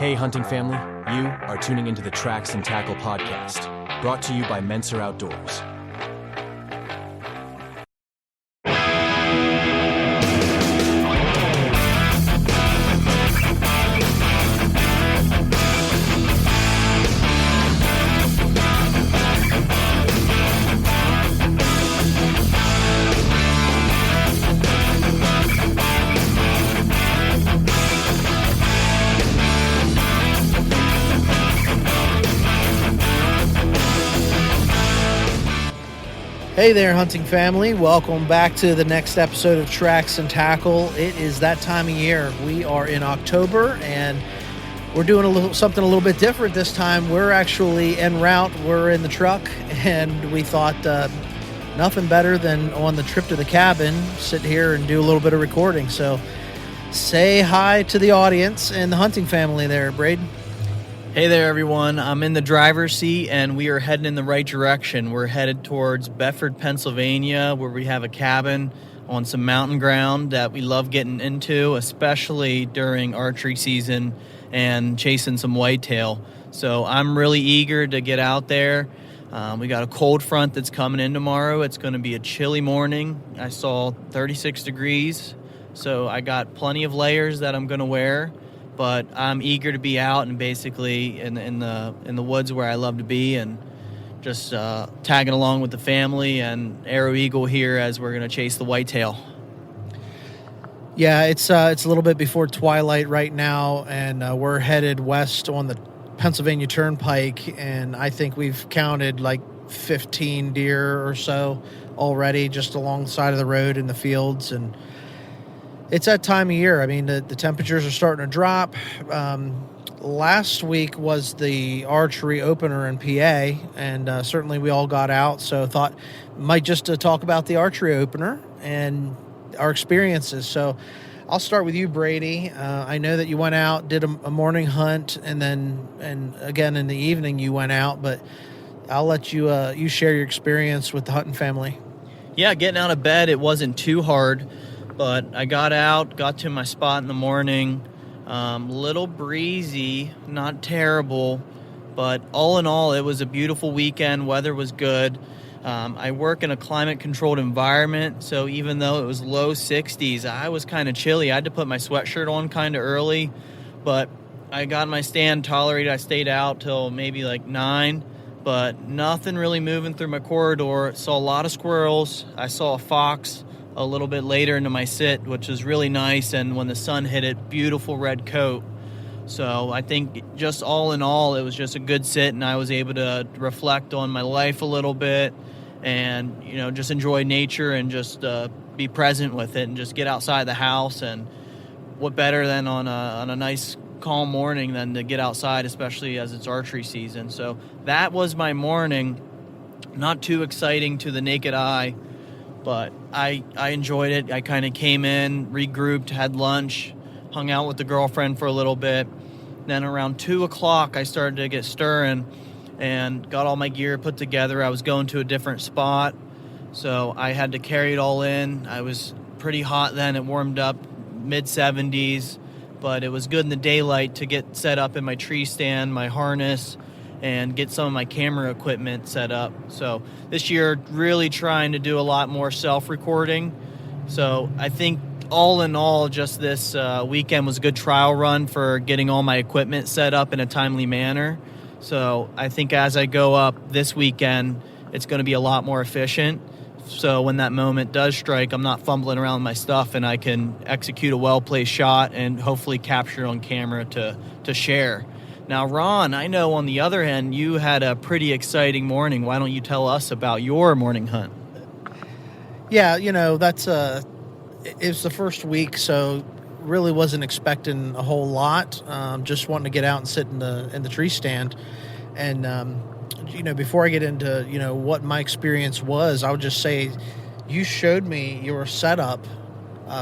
Hey, hunting family, you are tuning into the Tracks and Tackle podcast, brought to you by Menser Outdoors. Hey there, hunting family. Welcome back to the next episode of Tracks and Tackle. It is that time of year. We are in October, and we're doing something a little bit different this time. We're actually en route. We're in the truck, and we thought nothing better than on the trip to the cabin, sit here and do a little bit of recording. So say hi to the audience and the hunting family there, Brady. Hey there, everyone. I'm in the driver's seat, and we are heading in the right direction. We're headed towards Bedford, Pennsylvania, where we have a cabin on some mountain ground that we love getting into, especially during archery season and chasing some whitetail. So I'm really eager to get out there. We got a cold front that's coming in tomorrow. It's going to be a chilly morning. I saw 36 degrees, so I got plenty of layers that I'm going to wear. But I'm eager to be out and basically in the woods where I love to be, and just tagging along with the family and Arrow Eagle here as we're going to chase the whitetail. Yeah, it's a little bit before twilight right now, and we're headed west on the Pennsylvania Turnpike, and I think we've counted like 15 deer or so already just along the side of the road in the fields. And it's that time of year. I mean, the temperatures are starting to drop. Last week was the archery opener in PA, and certainly we all got out. So I thought might just talk about the archery opener and our experiences. So I'll start with you, Brady. I know that you went out, did a morning hunt, and again in the evening you went out. But I'll let you share your experience with the hunting family. Yeah, getting out of bed, it wasn't too hard. But I got out, got to my spot in the morning, little breezy, not terrible, but all in all, it was a beautiful weekend. Weather was good. I work in a climate-controlled environment, so even though it was low 60s, I was kind of chilly. I had to put my sweatshirt on kind of early, but I got my stand tolerated. I stayed out till maybe like 9, but nothing really moving through my corridor. Saw a lot of squirrels. I saw a fox a little bit later into my sit, which was really nice, and when the sun hit it, beautiful red coat. So I think just all in all, it was just a good sit, and I was able to reflect on my life a little bit and, just enjoy nature and just be present with it and just get outside the house. And what better than on a nice calm morning than to get outside, especially as it's archery season. So that was my morning. Not too exciting to the naked eye, but I enjoyed it. I kind of came in, regrouped, had lunch, hung out with the girlfriend for a little bit. Then around 2 o'clock, I started to get stirring and got all my gear put together. I was going to a different spot, so I had to carry it all in. I was pretty hot then. It warmed up mid-70s, but it was good in the daylight to get set up in my tree stand, my harness, and get some of my camera equipment set up. So this year, really trying to do a lot more self-recording. So I think all in all, just this weekend was a good trial run for getting all my equipment set up in a timely manner. So I think as I go up this weekend, it's going to be a lot more efficient. So when that moment does strike, I'm not fumbling around with my stuff, and I can execute a well-placed shot and hopefully capture it on camera to share. Now, Ron, I know on the other hand, you had a pretty exciting morning. Why don't you tell us about your morning hunt? Yeah, that's it was the first week, so really wasn't expecting a whole lot. Just wanting to get out and sit in the tree stand. And before I get into what my experience was, I would just say you showed me your setup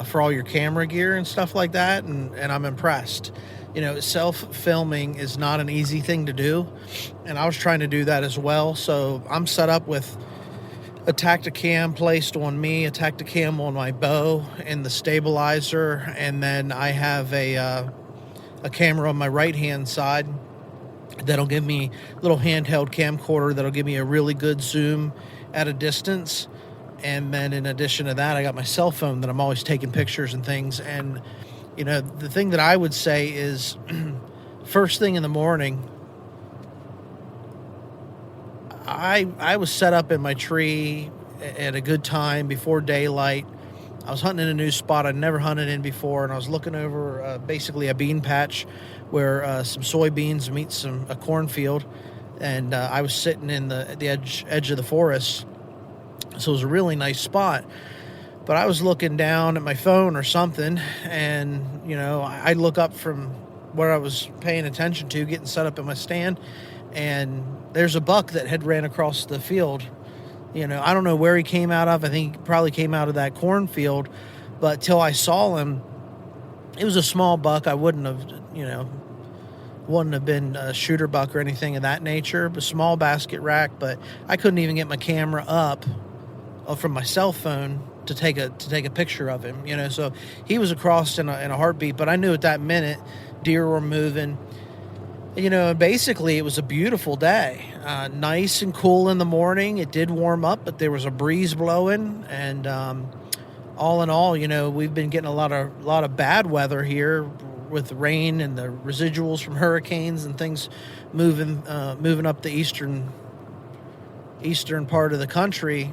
for all your camera gear and stuff like that, and I'm impressed. Self-filming is not an easy thing to do, and I was trying to do that as well. So I'm set up with a Tacticam placed on me, a Tacticam on my bow, and the stabilizer, and then I have a a camera on my right-hand side that'll give me a little handheld camcorder that'll give me a really good zoom at a distance. And then in addition to that, I got my cell phone that I'm always taking pictures and things. And, the thing that I would say is first thing in the morning, I was set up in my tree at a good time before daylight. I was hunting in a new spot I'd never hunted in before, and I was looking over basically a bean patch where some soybeans meet a cornfield, and I was sitting in the edge of the forest, so it was a really nice spot. But I was looking down at my phone or something, and I look up from where I was paying attention to, getting set up in my stand, and there's a buck that had ran across the field. I don't know where he came out of. I think he probably came out of that cornfield, but till I saw him, it was a small buck. I wouldn't have been a shooter buck or anything of that nature, but small basket rack. But I couldn't even get my camera up from my cell phone to take a picture of him. So he was across in a heartbeat. But I knew at that minute deer were moving. Basically it was a beautiful day, nice and cool in the morning. It did warm up, but there was a breeze blowing, and all in all, we've been getting a lot of bad weather here with rain and the residuals from hurricanes and things moving up the eastern part of the country.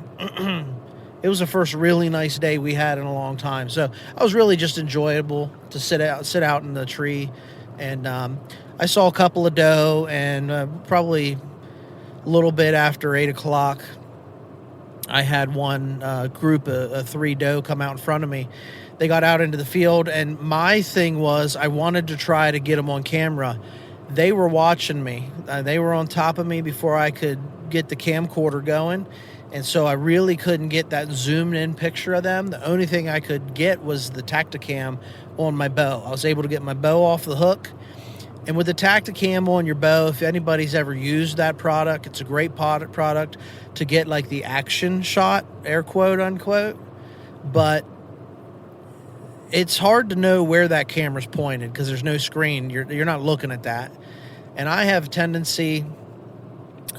It was the first really nice day we had in a long time, so I was really just enjoyable to sit out in the tree. And I saw a couple of doe, and probably a little bit after 8 o'clock, I had one group of 3 doe come out in front of me. They got out into the field, and my thing was I wanted to try to get them on camera. They were watching me. They were on top of me before I could get the camcorder going, and so I really couldn't get that zoomed-in picture of them. The only thing I could get was the Tacticam on my bow. I was able to get my bow off the hook. And with the Tacticam on your bow, if anybody's ever used that product, it's a great product to get like the action shot, air quote, unquote. But it's hard to know where that camera's pointed because there's no screen. You're not looking at that. And I have a tendency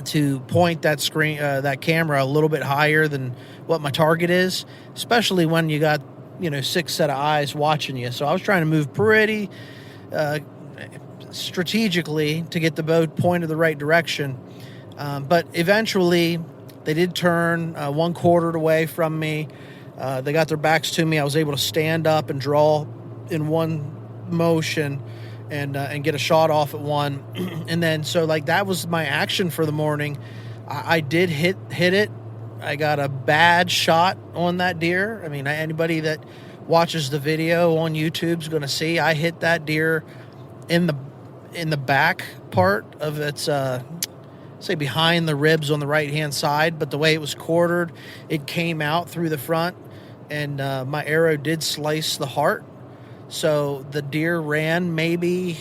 to point that camera a little bit higher than what my target is, especially when you got 6 set of eyes watching you. So I was trying to move pretty strategically to get the bow pointed the right direction. But eventually they did turn 1/4 away from me. They got their backs to me. I was able to stand up and draw in one motion and get a shot off at one. And then, so that was my action for the morning. I did hit it. I got a bad shot on that deer. I mean, anybody that watches the video on YouTube is going to see I hit that deer in the back part of its, say behind the ribs on the right-hand side, but the way it was quartered, it came out through the front, and my arrow did slice the heart. So the deer ran maybe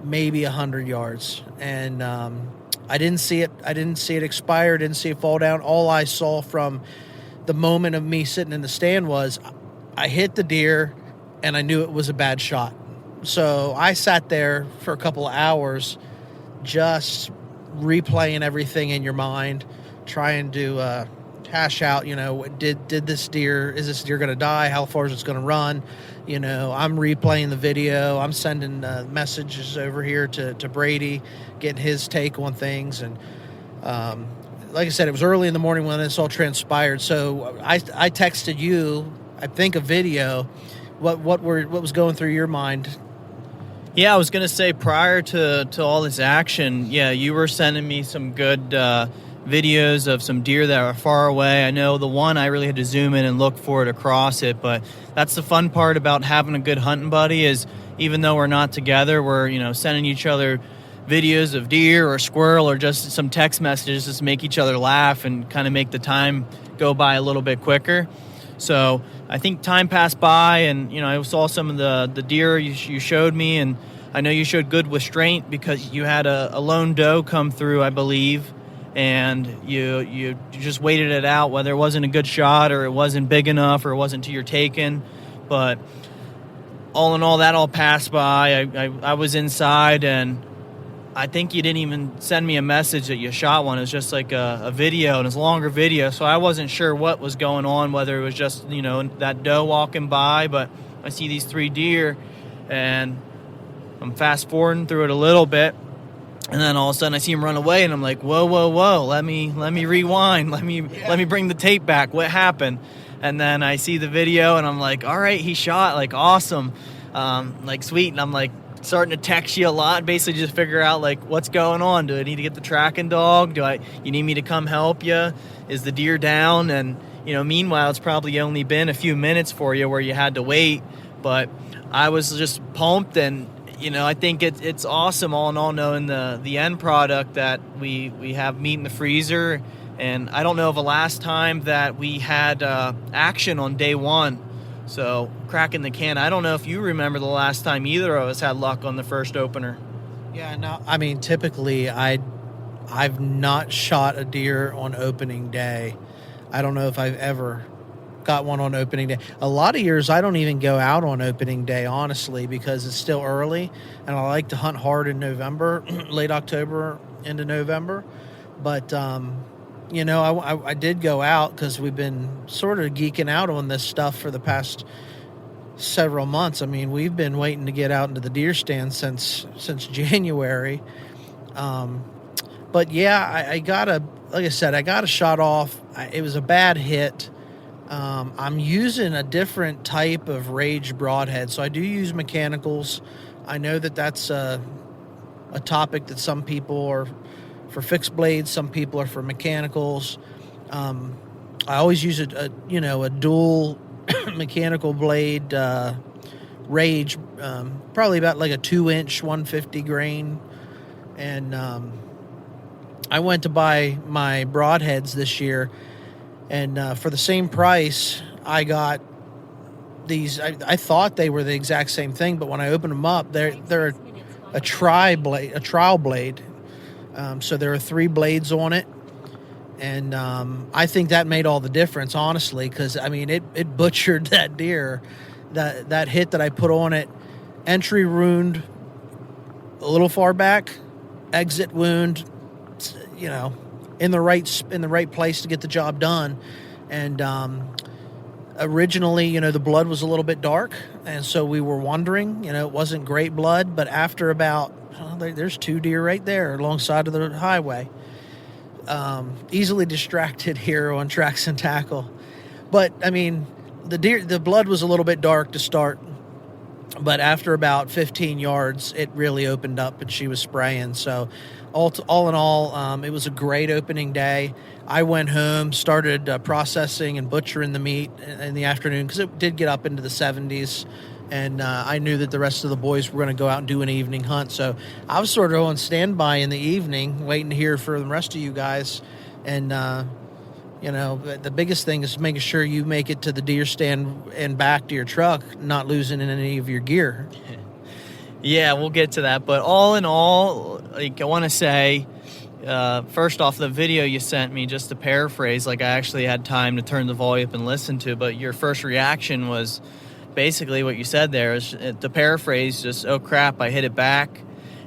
100 yards, and I didn't see it. I didn't see it expire. Didn't see it fall down. All I saw from the moment of me sitting in the stand was I hit the deer, and I knew it was a bad shot. So I sat there for a couple of hours, just replaying everything in your mind, trying to hash out, did this deer, is this deer going to die? How far is it going to run? I'm replaying the video. I'm sending messages over here to Brady, getting his take on things. And like I said, it was early in the morning when this all transpired. So I texted you, I think, a video. What was going through your mind? Yeah, I was going to say, prior to all this action, you were sending me some good videos of some deer that are far away. I know the one I really had to zoom in and look for it across it, but that's the fun part about having a good hunting buddy is even though we're not together, we're sending each other videos of deer or squirrel or just some text messages just to make each other laugh and kind of make the time go by a little bit quicker. So I think time passed by, and I saw some of the deer you showed me, and I know you showed good restraint because you had a lone doe come through, I believe, and you just waited it out, whether it wasn't a good shot or it wasn't big enough or it wasn't to your taking. But all in all, that all passed by. I was inside, and I think you didn't even send me a message that you shot one. It was just like a video, and it's a longer video, so I wasn't sure what was going on, whether it was just, that doe walking by, but I see these 3 deer, and I'm fast-forwarding through it a little bit, and then all of a sudden I see him run away, and I'm like, whoa, let me rewind, let me bring the tape back. What happened? And then I see the video, and I'm like, all right, he shot, like, awesome, like, sweet. And I'm like starting to text you a lot, basically just figure out, like, what's going on. Do I need to get the tracking dog? You need me to come help you? Is the deer down? And meanwhile, it's probably only been a few minutes for you where you had to wait, but I was just pumped. And I think it's awesome, all in all, knowing the end product that we have meat in the freezer. And I don't know of a last time that we had action on day 1. So, cracking the can. I don't know if you remember the last time either of us had luck on the first opener. Yeah, no, I mean, typically I've not shot a deer on opening day. I don't know if I've ever got one on opening day. A lot of years I don't even go out on opening day, honestly, because it's still early, and I like to hunt hard in November, late October into November. But I did go out because we've been sort of geeking out on this stuff for the past several months. I mean, we've been waiting to get out into the deer stand since January. But yeah, I got a shot off. It was a bad hit. I'm using a different type of Rage broadhead, so I do use mechanicals. I know that's a topic that some people are for fixed blades, some people are for mechanicals. I always use a dual mechanical blade Rage, probably about like a 2-inch 150 grain. And I went to buy my broadheads this year, and for the same price, I got these. I thought they were the exact same thing, but when I opened them up, they're a trial blade. So there are 3 blades on it, and I think that made all the difference, honestly, because I mean it butchered that deer. That hit that I put on it, entry wound a little far back, exit wound, in the right place to get the job done. And originally, the blood was a little bit dark, and so we were wondering, it wasn't great blood, but after about there's 2 deer right there alongside of the highway. Easily distracted here on Tracks and Tackle. But, I mean, the blood was a little bit dark to start. But after about 15 yards, it really opened up and she was spraying. So all in all, it was a great opening day. I went home, started processing and butchering the meat in the afternoon because it did get up into the 70s. And I knew that the rest of the boys were going to go out and do an evening hunt. So I was sort of on standby in the evening, waiting to hear from the rest of you guys. And, the biggest thing is making sure you make it to the deer stand and back to your truck, not losing any of your gear. Yeah, we'll get to that. But all in all, I want to say, first off, the video you sent me, just to paraphrase, I actually had time to turn the volume up and listen to, but your first reaction was basically what you said there, is to paraphrase, just, oh crap, I hit it back.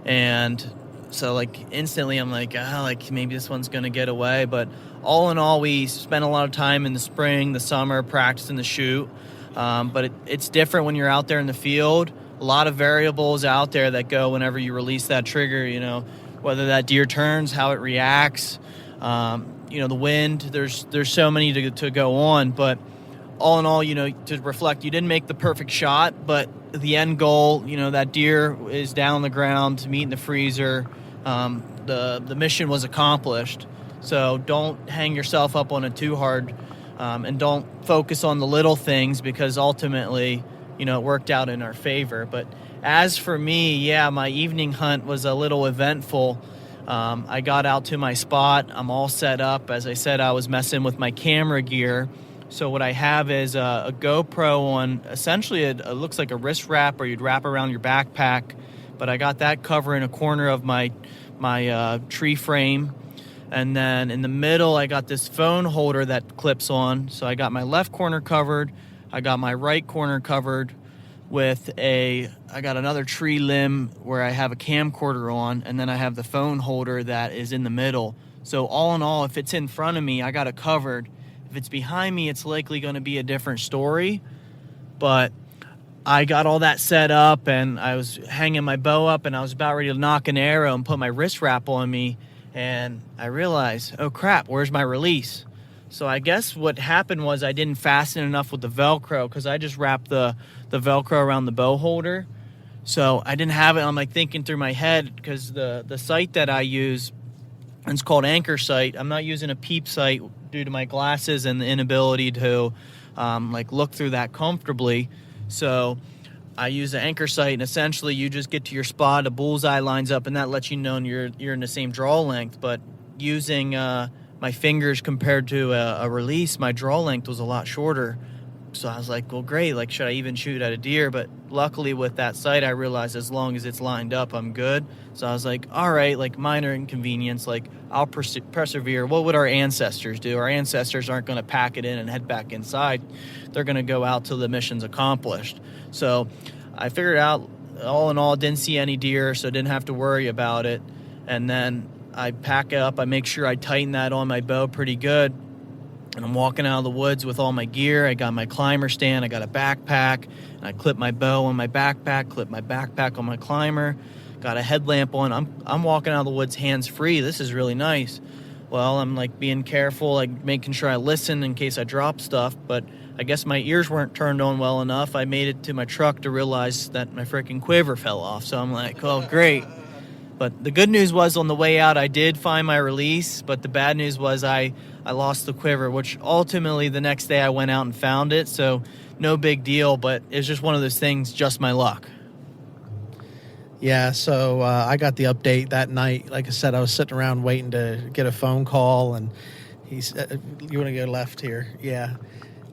And so instantly I'm maybe this one's going to get away. But all in all, we spent a lot of time in the spring, the summer, practicing the shoot. But it's different when you're out there in the field. A lot of variables out there that go whenever you release that trigger, whether that deer turns, how it reacts, the wind, there's so many to go on. But all in all, to reflect, you didn't make the perfect shot, but the end goal, that deer is down on the ground, meat in the freezer. The mission was accomplished. So don't hang yourself up on it too hard, and don't focus on the little things, because ultimately, it worked out in our favor. But as for me, my evening hunt was a little eventful. I got out to my spot. I'm all set up. As I said, I was messing with my camera gear. So what I have is a GoPro on, essentially it looks like a wrist wrap, or you'd wrap around your backpack. But I got that covering a corner of my tree frame. And then in the middle, I got this phone holder that clips on. So I got my left corner covered. I got my right corner covered. I got another tree limb where I have a camcorder on, and then I have the phone holder that is in the middle. So all in all, if it's in front of me, I got it covered. If it's behind me, it's likely going to be a different story. But I got all that set up, and I was hanging my bow up, and I was about ready to knock an arrow and put my wrist wrap on me, and I realized, oh crap, where's my release? So I guess what happened was I didn't fasten enough with the Velcro, because I just wrapped the Velcro around the bow holder. So I didn't have it. I'm like thinking through my head, because the sight that I use, it's called anchor sight. I'm not using a peep sight due to my glasses and the inability to look through that comfortably. So I use an anchor sight, and essentially you just get to your spot, a bullseye lines up, and that lets you know you're in the same draw length. But using my fingers compared to a release, my draw length was a lot shorter. So I was like, well, great. Like, should I even shoot at a deer? But luckily with that sight, I realized as long as it's lined up, I'm good. So I was like, all right, like minor inconvenience, like I'll persevere. What would our ancestors do? Our ancestors aren't going to pack it in and head back inside. They're going to go out till the mission's accomplished. So I figured out, all in all, didn't see any deer, so didn't have to worry about it. And then I pack it up. I make sure I tighten that on my bow pretty good. And I'm walking out of the woods with all my gear. I got my climber stand. I got a backpack. And I clip my bow on my backpack, clip my backpack on my climber. Got a headlamp on. I'm walking out of the woods hands-free. This is really nice. Well, I'm like being careful, like making sure I listen in case I drop stuff. But I guess my ears weren't turned on well enough. I made it to my truck to realize that my freaking quiver fell off. So I'm like, oh, great. But the good news was on the way out, I did find my release. But the bad news was I lost the quiver, which ultimately the next day I went out and found it. So no big deal, but it's just one of those things, just my luck. Yeah, so I got the update that night. Like I said, I was sitting around waiting to get a phone call, and he said, you want to go left here? Yeah.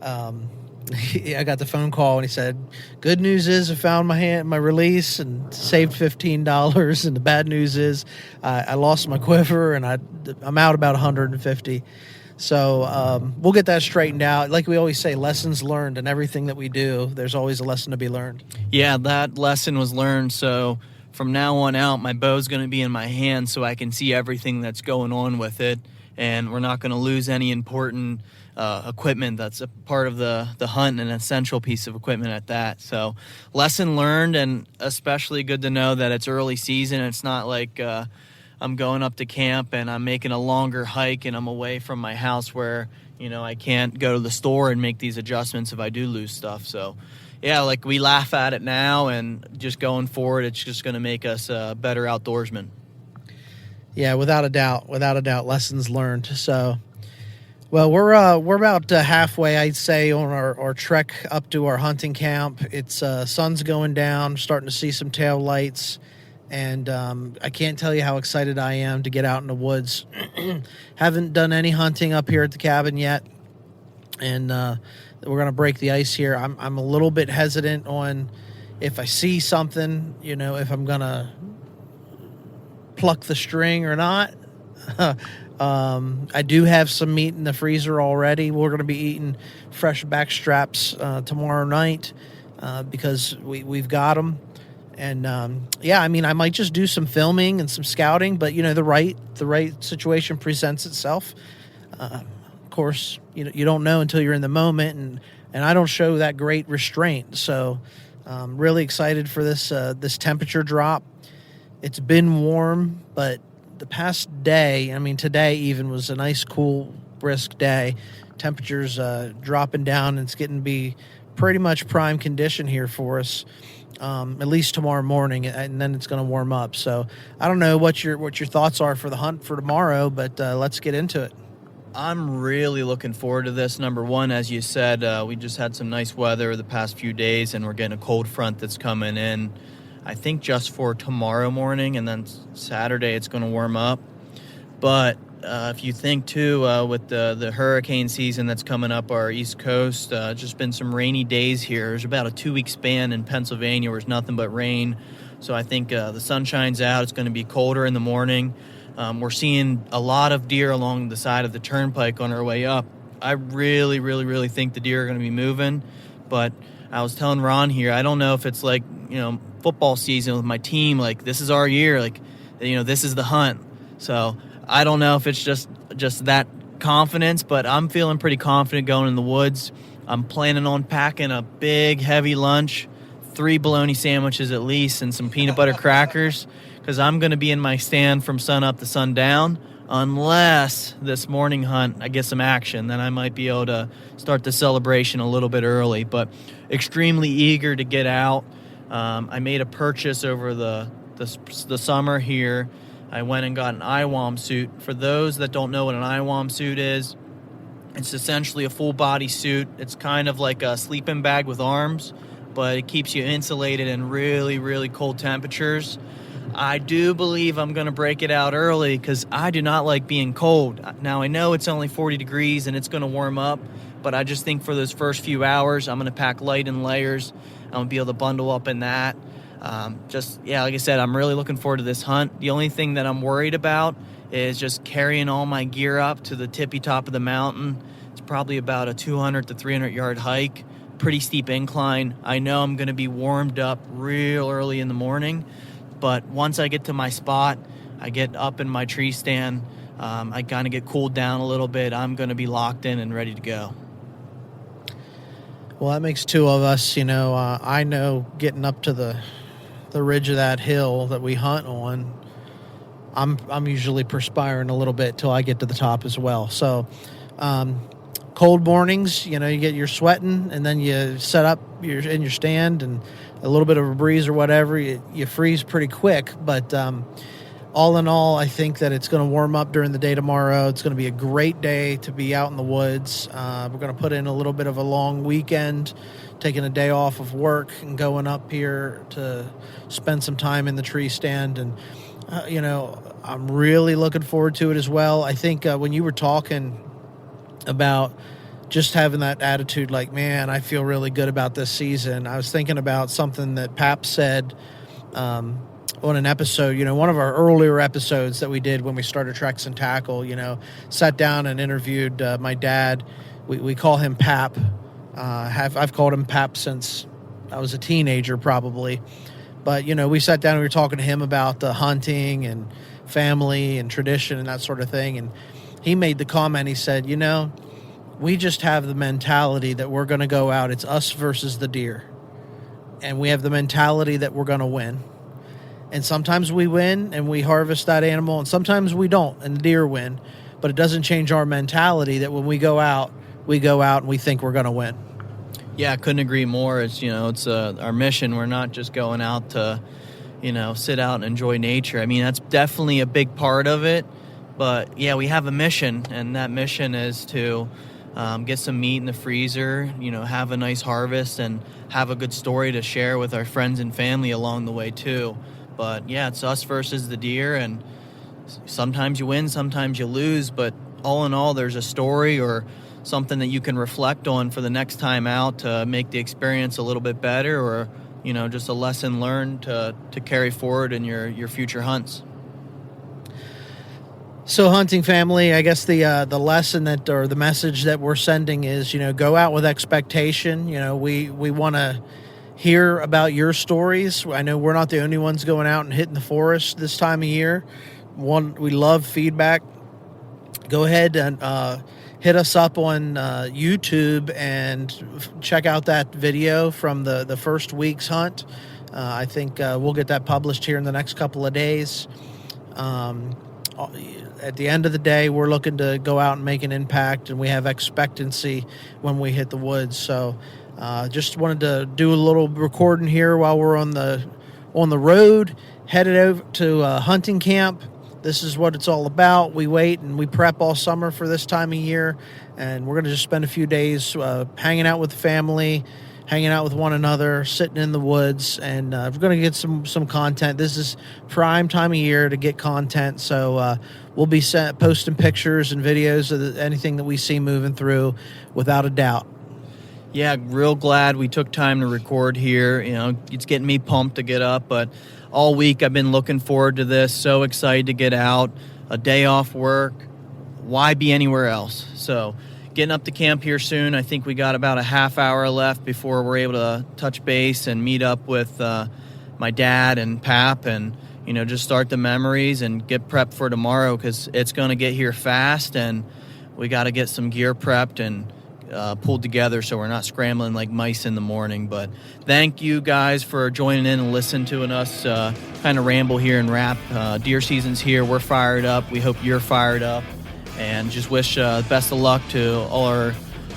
I got the phone call, and he said, good news is I found my release and saved $15, and the bad news is I lost my quiver, and I'm out about 150. So we'll get that straightened out. Like we always say, lessons learned, and everything that we do, there's always a lesson to be learned. Yeah, that lesson was learned. So from now on out, my bow's going to be in my hand so I can see everything that's going on with it, and we're not going to lose any important equipment that's a part of the hunt, and an essential piece of equipment at that. So lesson learned, and especially good to know that it's early season. It's not like I'm going up to camp and I'm making a longer hike and I'm away from my house where, I can't go to the store and make these adjustments if I do lose stuff. So yeah, like we laugh at it now, and just going forward, it's just going to make us better outdoorsmen. Yeah, without a doubt, lessons learned. So, well, we're about halfway, I'd say, on our trek up to our hunting camp. It's sun's going down, starting to see some tail lights, and I can't tell you how excited I am to get out in the woods. Haven't done any hunting up here at the cabin yet, and we're going to break the ice here. I'm a little bit hesitant on if I see something, if I'm going to pluck the string or not. I do have some meat in the freezer already. We're going to be eating fresh back straps tomorrow night because we've got them. And I might just do some filming and some scouting, but the right situation presents itself. Of course, you don't know until you're in the moment, and I don't show that great restraint. So really excited for this temperature drop. It's been warm, but the past day, today even was a nice, cool, brisk day. Temperatures dropping down, and it's getting to be pretty much prime condition here for us, at least tomorrow morning, and then it's going to warm up. So I don't know what your thoughts are for the hunt for tomorrow, but let's get into it. I'm really looking forward to this. Number one, as you said, we just had some nice weather the past few days, and we're getting a cold front that's coming in, I think just for tomorrow morning, and then Saturday it's going to warm up. But if you think, too, with the hurricane season that's coming up our East Coast, just been some rainy days here. There's about a 2-week span in Pennsylvania where it's nothing but rain. So I think the sun shines out. It's going to be colder in the morning. We're seeing a lot of deer along the side of the turnpike on our way up. I really, really, really think the deer are going to be moving. But I was telling Ron here, I don't know if it's like, football season with my team, like this is our year, like, this is the hunt. So I don't know if it's just that confidence, but I'm feeling pretty confident going in the woods. I'm planning on packing a big, heavy lunch, 3 bologna sandwiches at least, and some peanut butter crackers, because I'm going to be in my stand from sun up to sundown, unless this morning hunt I get some action. Then I might be able to start the celebration a little bit early, but extremely eager to get out. I made a purchase over the summer here. I went and got an IWAM suit. For those that don't know what an IWAM suit is, it's essentially a full body suit. It's kind of like a sleeping bag with arms, but it keeps you insulated in really, really cold temperatures. I do believe I'm going to break it out early because I do not like being cold. Now, I know it's only 40 degrees and it's going to warm up, but I just think for those first few hours, I'm going to pack light in layers. I'm going to be able to bundle up in that. Like I said, I'm really looking forward to this hunt. The only thing that I'm worried about is just carrying all my gear up to the tippy top of the mountain. It's probably about a 200 to 300 yard hike, pretty steep incline. I know I'm going to be warmed up real early in the morning, but once I get to my spot, I get up in my tree stand, I kind of get cooled down a little bit. I'm going to be locked in and ready to go. Well, that makes 2 of us. I know getting up to the ridge of that hill that we hunt on, I'm usually perspiring a little bit till I get to the top as well. So cold mornings, you get your sweating, and then you set up in your stand, and a little bit of a breeze or whatever, you freeze pretty quick. But all in all, I think that it's going to warm up during the day tomorrow. It's going to be a great day to be out in the woods. We're going to put in a little bit of a long weekend, taking a day off of work and going up here to spend some time in the tree stand. And, I'm really looking forward to it as well. I think when you were talking about just having that attitude like, man, I feel really good about this season, I was thinking about something that Pap said on an episode, one of our earlier episodes that we did when we started Treks and Tackle, sat down and interviewed my dad. We call him Pap. I've called him Pap since I was a teenager probably. But, we sat down and we were talking to him about the hunting and family and tradition and that sort of thing. And he made the comment, he said, we just have the mentality that we're going to go out. It's us versus the deer. And we have the mentality that we're going to win. And sometimes we win and we harvest that animal, and sometimes we don't and the deer win. But it doesn't change our mentality that when we go out and we think we're going to win. Yeah, I couldn't agree more. It's, it's our mission. We're not just going out to, sit out and enjoy nature. I mean, that's definitely a big part of it. But, yeah, we have a mission, and that mission is to get some meat in the freezer, have a nice harvest, and have a good story to share with our friends and family along the way, too. But, yeah, it's us versus the deer, and sometimes you win, sometimes you lose. But all in all, there's a story or something that you can reflect on for the next time out to make the experience a little bit better, or just a lesson learned to carry forward in your future hunts. So hunting family, I guess the lesson that, or the message that we're sending is, go out with expectation. We want to hear about your stories. I know we're not the only ones going out and hitting the forest this time of year. We love feedback. Go ahead and hit us up on YouTube and check out that video from the first week's hunt. I think we'll get that published here in the next couple of days. At the end of the day, we're looking to go out and make an impact, and we have expectancy when we hit the woods. So just wanted to do a little recording here while we're on the road, headed over to hunting camp. This is what it's all about. We wait and we prep all summer for this time of year, and we're going to just spend a few days hanging out with the family, hanging out with one another, sitting in the woods, and we're going to get some content. This is prime time of year to get content, so we'll be posting pictures and videos of anything that we see moving through, without a doubt. Yeah, real glad we took time to record here. It's getting me pumped to get up, but all week I've been looking forward to this. So excited to get out, a day off work. Why be anywhere else? So getting up to camp here soon. I think we got about a half hour left before we're able to touch base and meet up with my dad and Pap, and just start the memories and get prepped for tomorrow, because it's going to get here fast, and we got to get some gear prepped and pulled together so we're not scrambling like mice in the morning. But thank you guys for joining in and listening to us kind of ramble here and rap. Deer season's here. We're fired up. We hope you're fired up, and just wish best of luck to all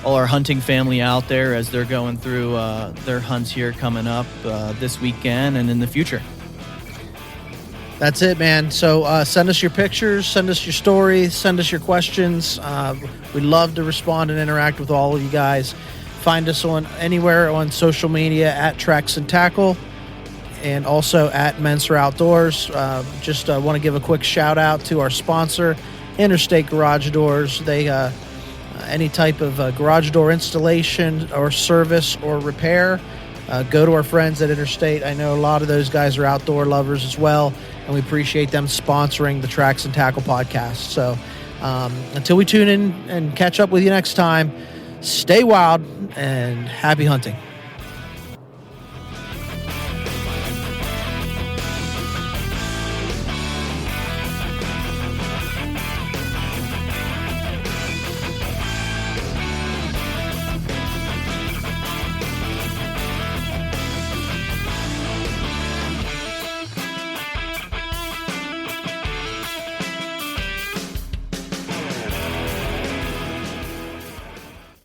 our hunting family out there as they're going through their hunts here coming up this weekend and in the future. That's it, man. So send us your pictures, send us your stories, send us your questions. We'd love to respond and interact with all of you guys. Find us anywhere on social media at Tracks and Tackle, and also at Mentor Outdoors. Just want to give a quick shout out to our sponsor, Interstate Garage Doors. They any type of garage door installation or service or repair, go to our friends at Interstate. I know a lot of those guys are outdoor lovers as well, and we appreciate them sponsoring the Tracks and Tackle podcast. So until we tune in and catch up with you next time, stay wild and happy hunting.